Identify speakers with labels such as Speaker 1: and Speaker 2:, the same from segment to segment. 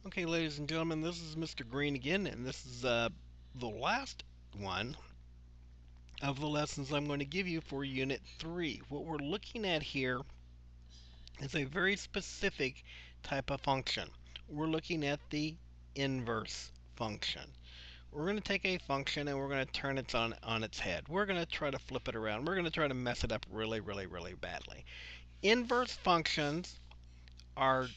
Speaker 1: Okay, ladies and gentlemen, this is Mr. Green again, and this is the last one of the lessons I'm going to give you for Unit 3. What we're looking at here is a very specific type of function. We're looking at the inverse function. We're going to take a function and we're going to turn it on its head. We're going to try to flip it around. We're going to try to mess it up really, really, really badly. Inverse functions are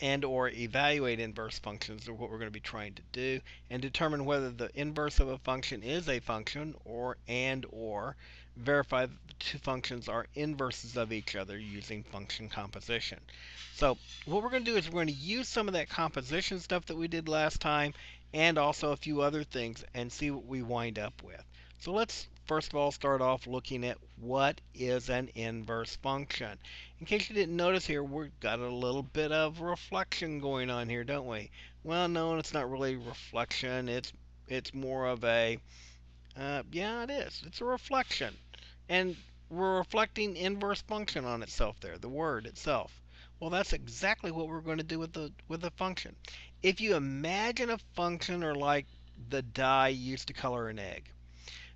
Speaker 1: and or evaluate inverse functions are what we're going to be trying to do, and determine whether the inverse of a function is a function, or verify that the two functions are inverses of each other using function composition. So what we're going to do is we're going to use some of that composition stuff that we did last time and also a few other things and see what we wind up with. So let's first of all start off looking at what is an inverse function. In case you didn't notice here, we've got a little bit of reflection going on here, don't we? Well, no, it's not really reflection. It's more of a yeah, it is. It's a reflection, and we're reflecting inverse function on itself there, the word itself. Well, that's exactly what we're going to do with the function. If you imagine a function or like the dye used to color an egg,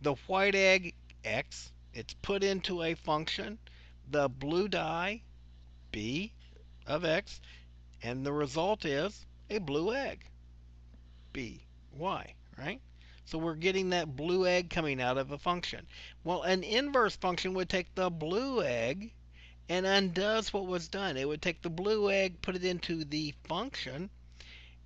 Speaker 1: the white egg x, it's put into a function. The blue dye b of x, and the result is a blue egg, b, y, right? So we're getting that blue egg coming out of a function. Well, an inverse function would take the blue egg and undoes what was done. It would take the blue egg, put it into the function,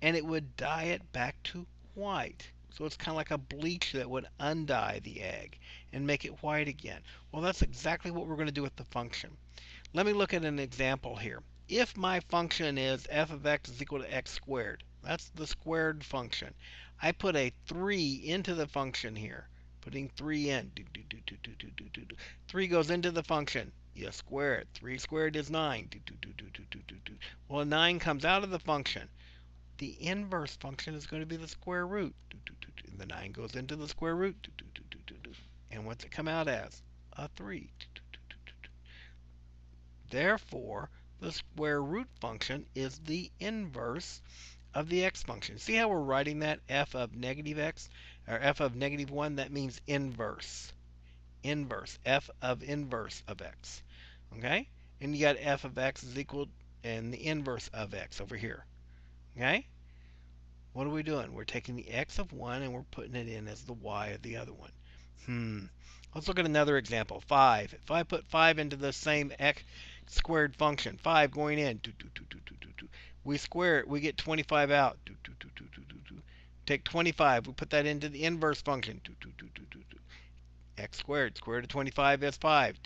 Speaker 1: and it would dye it back to white. So it's kind of like a bleach that would undye the egg and make it white again. Well, that's exactly what we're going to do with the function. Let me look at an example here. If my function is f of x is equal to x squared, that's the squared function. I put a 3 into the function here. Putting 3 in. 3 goes into the function. You square it. 3 squared is 9. Well, 9 comes out of the function. The inverse function is going to be the square root. And the 9 goes into the square root. And what's it come out as? A 3. Therefore, the square root function is the inverse of the x function. See how we're writing that? F of negative x, or f of negative 1, that means inverse. Inverse. F of inverse of x. Okay? And you got f of x is equal, and the inverse of x over here. Okay? What are we doing? We're taking the x of one and we're putting it in as the y of the other one. Let's look at another example. 5. If I put 5 into the same x squared function, 5 going in, we square it, we get 25 out. Take 25, we put that into the inverse function. X squared, square root of 25 is 5.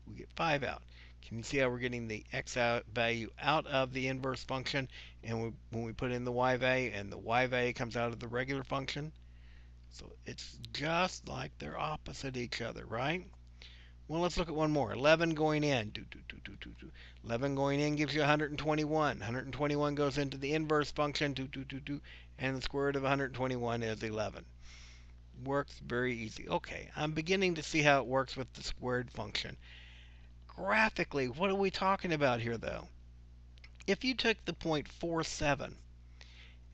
Speaker 1: We get 5 out. Can you see how we're getting the x value out of the inverse function, and when we put in the y value, and the y value comes out of the regular function? So it's just like they're opposite each other, right? Well, let's look at one more. 11 going in. 11 going in gives you 121. 121 goes into the inverse function. And the square root of 121 is 11. Works very easy. Okay, I'm beginning to see how it works with the squared function. Graphically, what are we talking about here, though? If you took the point 47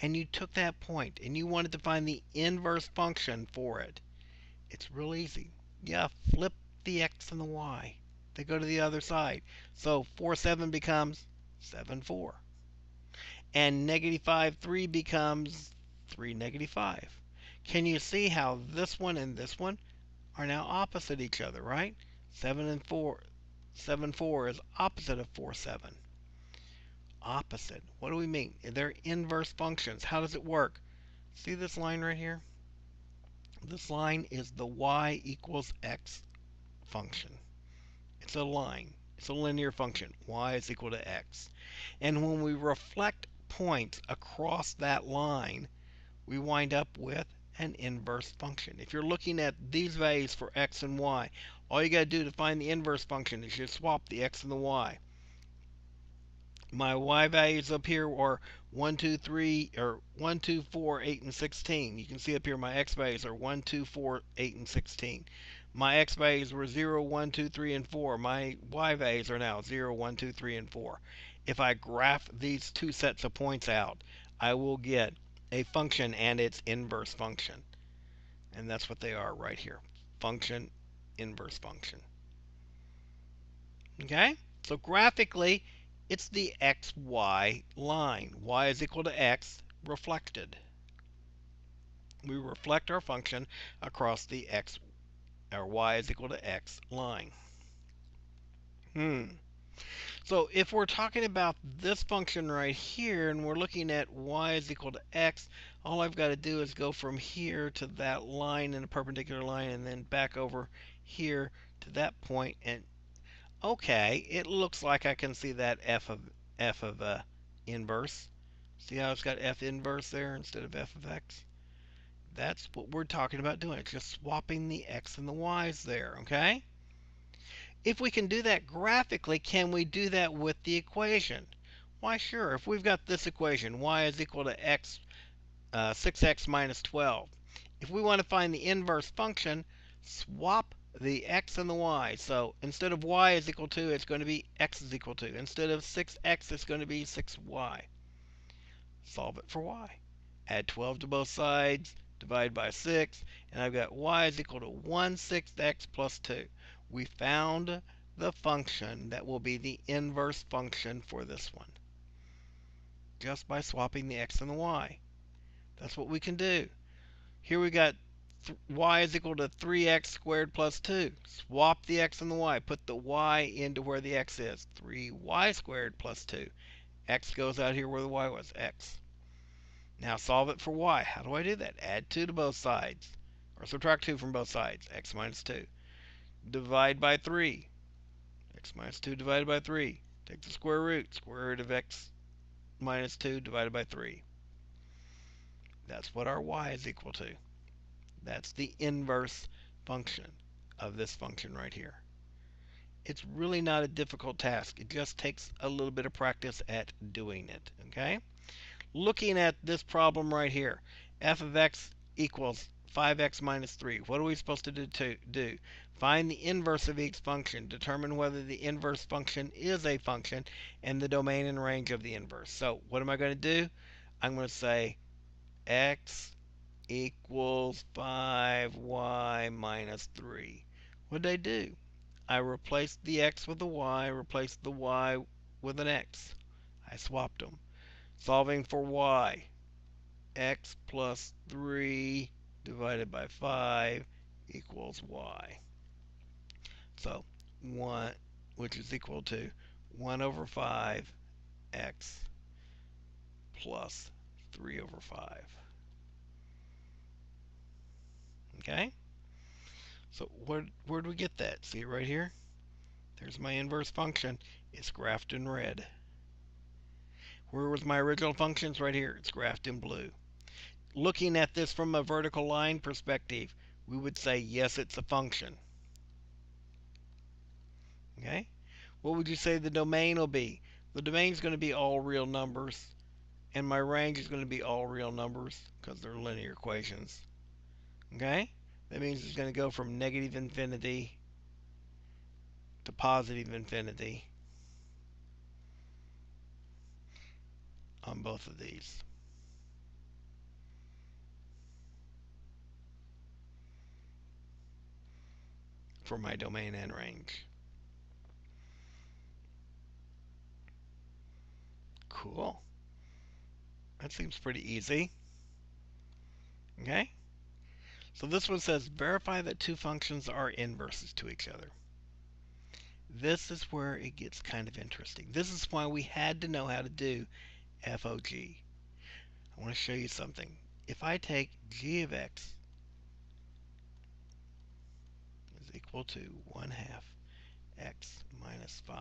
Speaker 1: and you took that point and you wanted to find the inverse function for it, it's real easy. Yeah, flip the x and the y. They go to the other side. So 47 becomes 74. And negative 5, 3 becomes 3, negative 5. Can you see how this one and this one are now opposite each other, right? 7 and 4. 7, 4 is opposite of 4, 7. Opposite. What do we mean? They're inverse functions. How does it work? See this line right here? This line is the y equals x function. It's a line. It's a linear function. Y is equal to x. And when we reflect points across that line, we wind up with an inverse function. If you're looking at these values for x and y, all you got to do to find the inverse function is you swap the x and the y. My y values up here are 1, 2, 3, or 1, 2, 4, 8, and 16. You can see up here my x values are 1, 2, 4, 8, and 16. My x values were 0, 1, 2, 3, and 4. My y values are now 0, 1, 2, 3, and 4. if I graph these two sets of points out, I will get a function and its inverse function. And that's what they are right here. Function, inverse function. Okay? So graphically, it's the xy line. Y is equal to x reflected. We reflect our function across the x, or y is equal to x line. So if we're talking about this function right here, and we're looking at y is equal to x, all I've got to do is go from here to that line in a perpendicular line, and then back over here to that point, and okay, it looks like I can see that f of inverse. See how it's got f inverse there instead of f of x? That's what we're talking about doing. It's just swapping the x and the y's there, okay? If we can do that graphically, can we do that with the equation? Why, sure. If we've got this equation, y is equal to x, 6x minus 12. If we want to find the inverse function, swap the x and the y. So instead of y is equal to, it's going to be x is equal to. Instead of 6x, it's going to be 6y. Solve it for y. Add 12 to both sides, divide by 6, and I've got y is equal to 1/6 x plus 2. We found the function that will be the inverse function for this one, just by swapping the x and the y. That's what we can do. Here we got y is equal to 3x squared plus 2. Swap the x and the y. Put the y into where the x is. 3y squared plus 2. X goes out here where the y was, x. Now solve it for y. How do I do that? Add 2 to both sides, or subtract 2 from both sides, x minus 2. Divide by 3, x minus 2 divided by 3. Take the square root of x minus 2 divided by 3. That's what our y is equal to. That's the inverse function of this function right here. It's really not a difficult task. It just takes a little bit of practice at doing it, okay? Looking at this problem right here, f of x equals 5x minus 3. What are we supposed to do? Find the inverse of each function. Determine whether the inverse function is a function and the domain and range of the inverse. So what am I going to do? I'm going to say x equals 5y minus 3. What did I do? I replaced the x with a y, replaced the y with an x. I swapped them. Solving for y, x plus 3 divided by 5 equals y. So 1, which is equal to 1 over 5 x plus 3 over 5. Okay? So where do we get that? See it right here? There's my inverse function. It's graphed in red. Where was my original functions? Right here. It's graphed in blue. Looking at this from a vertical line perspective, we would say, yes, it's a function. Okay? What would you say the domain will be? The domain is going to be all real numbers, and my range is going to be all real numbers because they're linear equations. Okay? That means it's going to go from negative infinity to positive infinity on both of these. For my domain and range. Cool. That seems pretty easy. Okay? So this one says verify that two functions are inverses to each other. This is where it gets kind of interesting. This is why we had to know how to do FOG. I want to show you something. If I take g of x is equal to 1/2 x minus 5.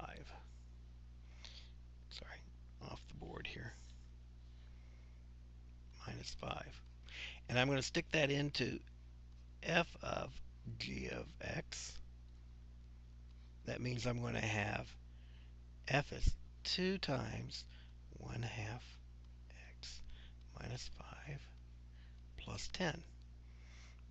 Speaker 1: Sorry, off the board here. Minus 5. And I'm going to stick that into f of g of x. That means I'm going to have f is 2 times 1/2 x minus 5 plus 10.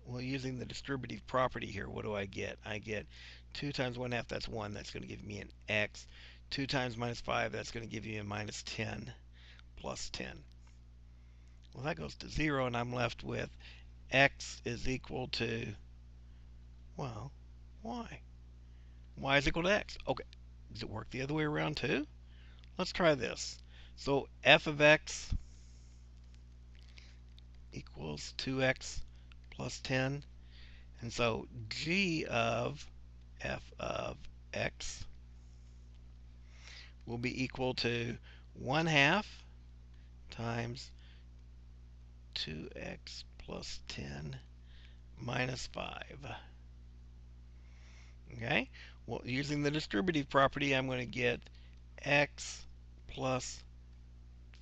Speaker 1: Well, using the distributive property here, what do I get? I get 2 times 1/2, that's 1. That's going to give me an x. 2 times minus 5, that's going to give you a minus 10 plus 10. Well, that goes to 0, and I'm left with x is equal to, well, y. Y is equal to x. Okay, does it work the other way around too? Let's try this. So f of x equals 2x plus 10. And so g of f of x will be equal to 1/2 times 2x plus 10 minus 5. Okay? Well, using the distributive property, I'm going to get x plus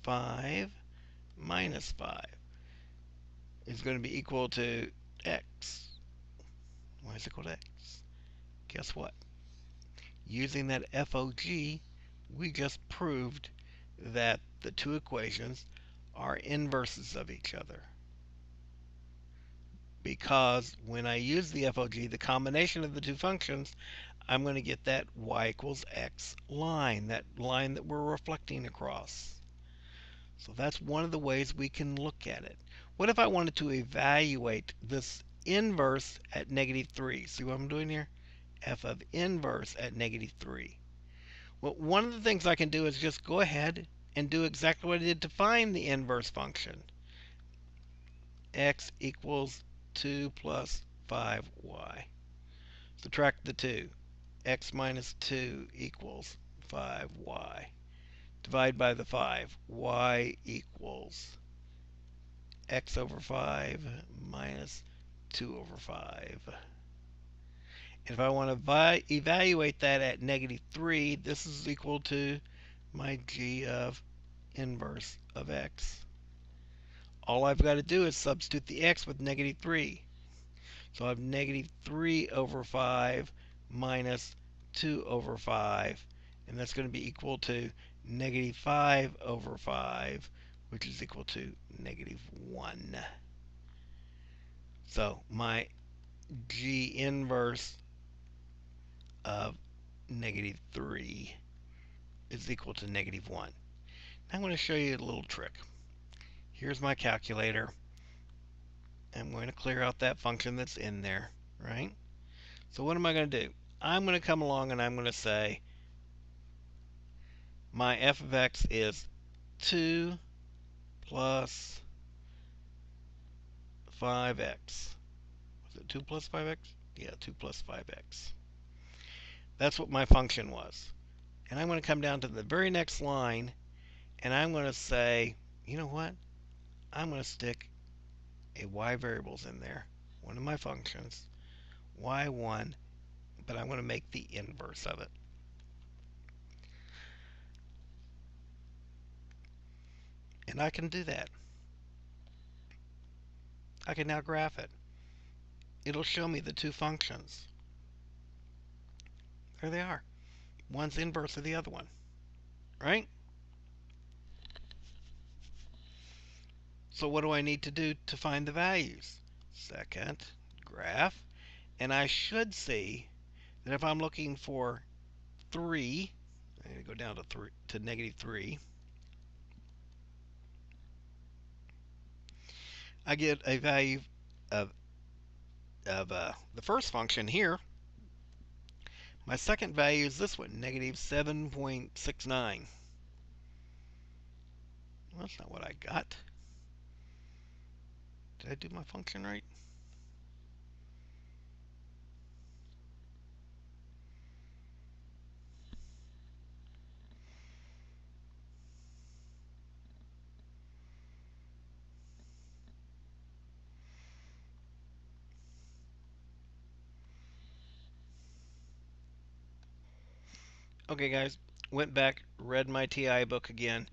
Speaker 1: 5 minus 5 is going to be equal to x. Y is equal to x. Guess what? Using that FOG, we just proved that the two equations are inverses of each other. Because when I use the FOG, the combination of the two functions, I'm going to get that y equals x line, that line that we're reflecting across. So that's one of the ways we can look at it. What if I wanted to evaluate this inverse at -3? See what I'm doing here? F of inverse at -3. Well, one of the things I can do is just go ahead and do exactly what I did to find the inverse function. X equals 2 plus 5y. Subtract the 2. X minus 2 equals 5y. Divide by the 5. Y equals x over 5 minus 2 over 5. And if I want to evaluate that at -3, this is equal to my g of inverse of x. All I've got to do is substitute the x with -3. So I have -3 over 5 minus 2 over 5. And that's going to be equal to -5 over 5, which is equal to -1. So my g inverse of -3 is equal to -1. Now I'm going to show you a little trick. Here's my calculator. I'm going to clear out that function that's in there, right? So what am I going to do? I'm going to come along and I'm going to say my f of x is 2 plus 5x. Was it 2 plus 5x? Yeah, 2 plus 5x. That's what my function was. And I'm going to come down to the very next line and I'm going to say, you know what? I'm going to stick a y variables in there, one of my functions, y1, but I'm going to make the inverse of it. And I can do that. I can now graph it. It'll show me the two functions. There they are. One's inverse of the other one, right? So what do I need to do to find the values? Second, graph. And I should see that if I'm looking for 3, I'm going to go down to -3. I get a value of the first function here. My second value is this one, -7.69. Well, that's not what I got. Did I do my function right? Okay, guys, went back, read my TI book again.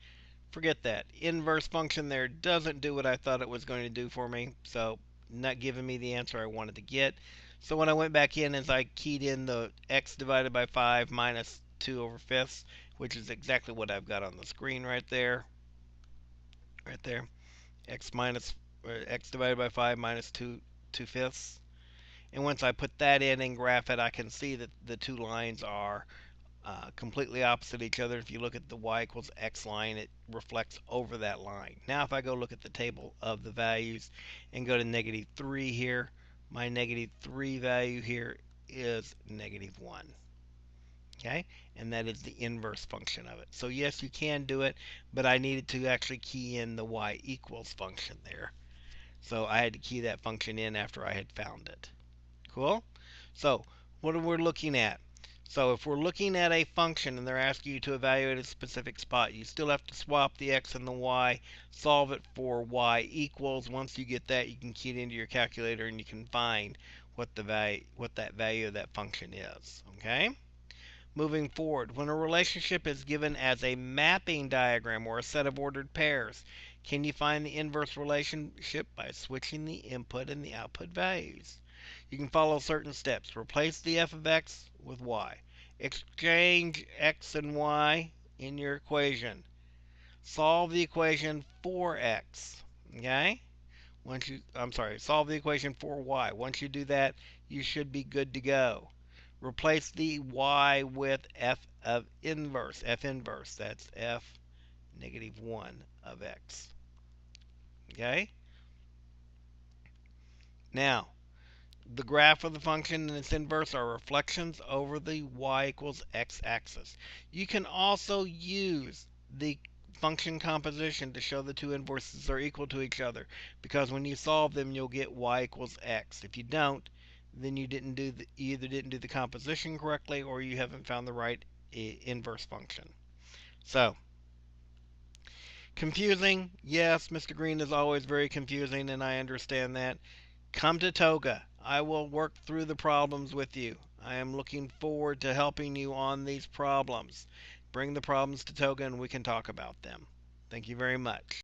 Speaker 1: Forget that. Inverse function there doesn't do what I thought it was going to do for me, so not giving me the answer I wanted to get. So when I went back in, as I keyed in the x divided by 5 minus 2 over fifths, which is exactly what I've got on the screen right there. Right there. X divided by 5 minus 2 fifths. And once I put that in and graph it, I can see that the two lines are completely opposite each other. If you look at the y equals x line, it reflects over that line. Now if I go look at the table of the values and go to -3 here, my -3 value here is -1. Okay, and that is the inverse function of it. So yes, you can do it, but I needed to actually key in the y equals function there. So I had to key that function in after I had found it. Cool? So what are we looking at? So if we're looking at a function and they're asking you to evaluate a specific spot, you still have to swap the x and the y, solve it for y equals. Once you get that, you can key it into your calculator and you can find what that value of that function is. Okay? Moving forward, when a relationship is given as a mapping diagram or a set of ordered pairs, can you find the inverse relationship by switching the input and the output values? You can follow certain steps. Replace the f of x with y. Exchange x and y in your equation. Solve the equation for x. Okay? Solve the equation for y. Once you do that, you should be good to go. Replace the y with f of inverse. F inverse, that's f -1 of x. Okay? Now, the graph of the function and its inverse are reflections over the y equals x axis. You can also use the function composition to show the two inverses are equal to each other, because when you solve them, you'll get y equals x. If you don't, then you either didn't do the composition correctly or you haven't found the right inverse function. So, confusing? Yes, Mr. Green is always very confusing, and I understand that. Come to Toga. I will work through the problems with you. I am looking forward to helping you on these problems. Bring the problems to Toga and we can talk about them. Thank you very much.